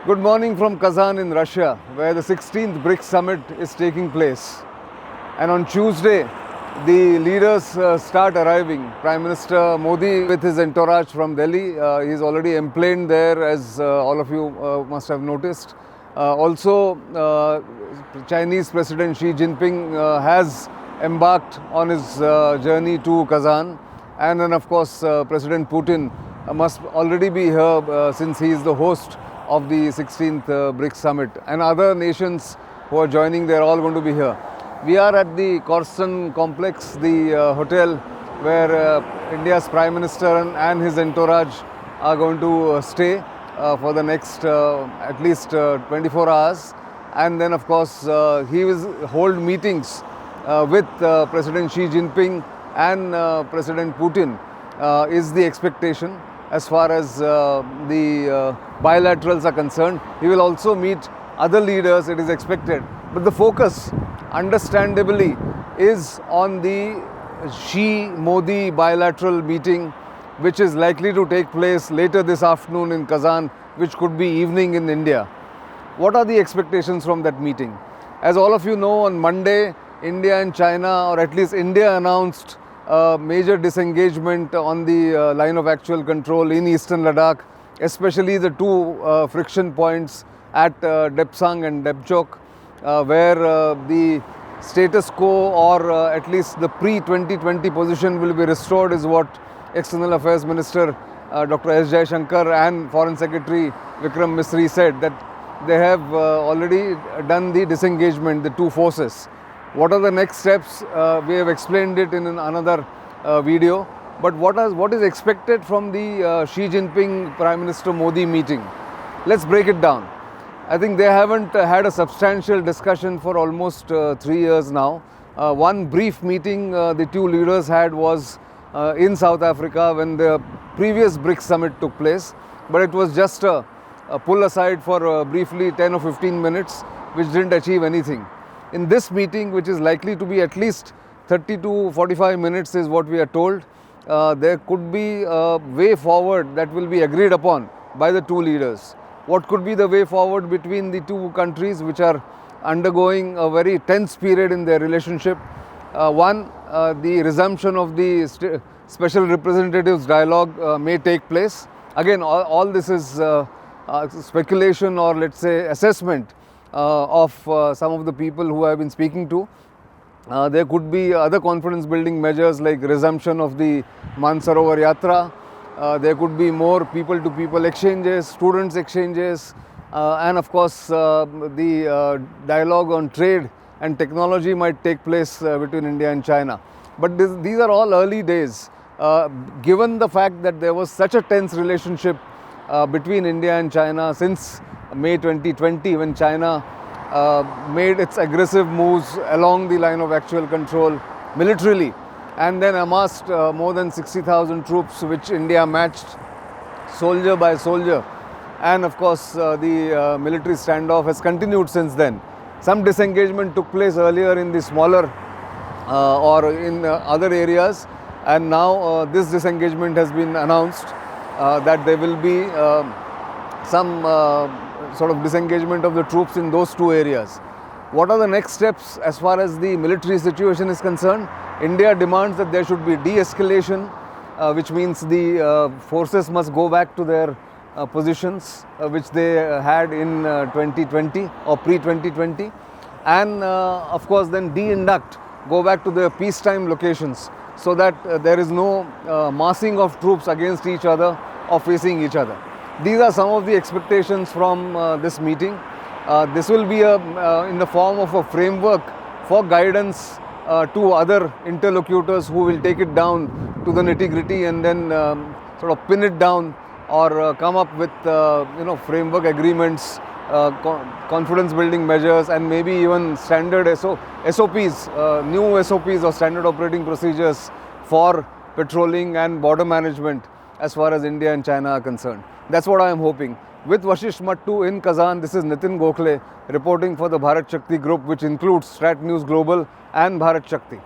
Good morning from Kazan in Russia, where the 16th BRICS summit is taking place. And on Tuesday, the leaders start arriving. Prime Minister Modi with his entourage from Delhi. He's already emplaned there, as all of you must have noticed. Also, Chinese President Xi Jinping has embarked on his journey to Kazan. And then, of course, President Putin must already be here since he is the host of the 16th BRICS summit. And other nations who are joining, they're all going to be here. We are at the Kazan complex, the hotel where India's Prime Minister and his entourage are going to stay for the next at least 24 hours. And then, of course, he will hold meetings with President Xi Jinping and President Putin is the expectation as far as the bilaterals are concerned. He will also meet other leaders, it is expected. But the focus, understandably, is on the Xi-Modi bilateral meeting, which is likely to take place later this afternoon in Kazan, which could be evening in India. What are the expectations from that meeting? As all of you know, on Monday, India and China, or at least India, announced major disengagement on the line of actual control in Eastern Ladakh, especially the two friction points at Depsang and Depchok, where the status quo, or at least the pre-2020 position, will be restored, is what External Affairs Minister Dr. S. Jaishankar and Foreign Secretary Vikram Misri said that they have already done the disengagement, the two forces. What are the next steps? We have explained it in another video. But what is expected from the Xi Jinping Prime Minister Modi meeting? Let's break it down. I think they haven't had a substantial discussion for almost 3 years now. One brief meeting the two leaders had was in South Africa when the previous BRICS summit took place. But it was just a pull aside for briefly 10 or 15 minutes, which didn't achieve anything. In this meeting, which is likely to be at least 30 to 45 minutes is what we are told, there could be a way forward that will be agreed upon by the two leaders. What could be the way forward between the two countries which are undergoing a very tense period in their relationship? One, the resumption of the special representatives dialogue may take place. Again, all this is speculation, or let's say assessment of some of the people who I have been speaking to. There could be other confidence building measures like resumption of the Mansarovar Yatra. There could be more people to people exchanges, students exchanges, and of course the dialogue on trade and technology might take place between India and China. But these are all early days. Given the fact that there was such a tense relationship between India and China since May 2020, when China made its aggressive moves along the line of actual control militarily, and then amassed more than 60,000 troops, which India matched soldier by soldier. And of course, the military standoff has continued since then. Some disengagement took place earlier in the smaller or in other areas, and now this disengagement has been announced that there will be some sort of disengagement of the troops in those two areas. What are the next steps as far as the military situation is concerned? India demands that there should be de-escalation, which means the forces must go back to their positions which they had in 2020 or pre-2020, and of course then de-induct, go back to their peacetime locations, so that there is no massing of troops against each other or facing each other. These are some of the expectations from this meeting. This will be in the form of a framework for guidance to other interlocutors who will take it down to the nitty-gritty and then sort of pin it down, or come up with framework agreements, confidence building measures, and maybe even standard SOPs, new SOPs or standard operating procedures for patrolling and border management as far as India and China are concerned. That's what I am hoping. With Vashisht Mattoo in Kazan, this is Nitin Gokhale reporting for the Bharat Shakti Group, which includes StratNews Global and Bharat Shakti.